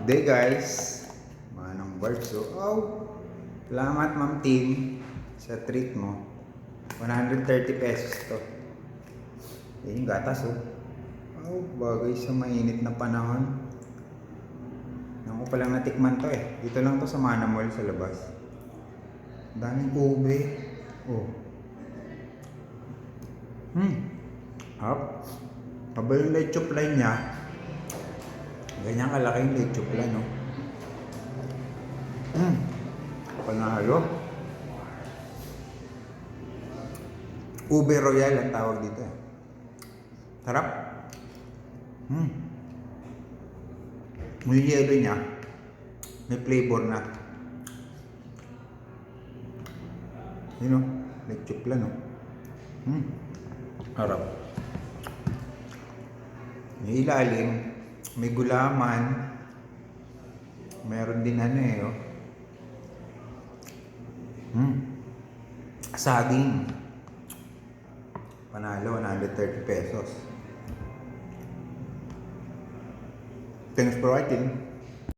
Good day guys, Manong Barbs. Salamat Ma'am Tim sa treat mo. 130 pesos to. Yan yung gatas bagay sa mainit na panahon. Naku pa lang natikman to eh. Dito lang to sa Mana Mall sa labas. Daming ube. Hap. Haba yung leche fly niya. Ganyan kalaki yung leche fly, no? Panalo. Ube Royal ang tawag dito eh. Sarap. Yung yelo niya, may flavor na. Yun o, leche fly, no? Harap. May ilalim, may gulaman, meron din saging. Panalo, 130 pesos. Thanks for watching.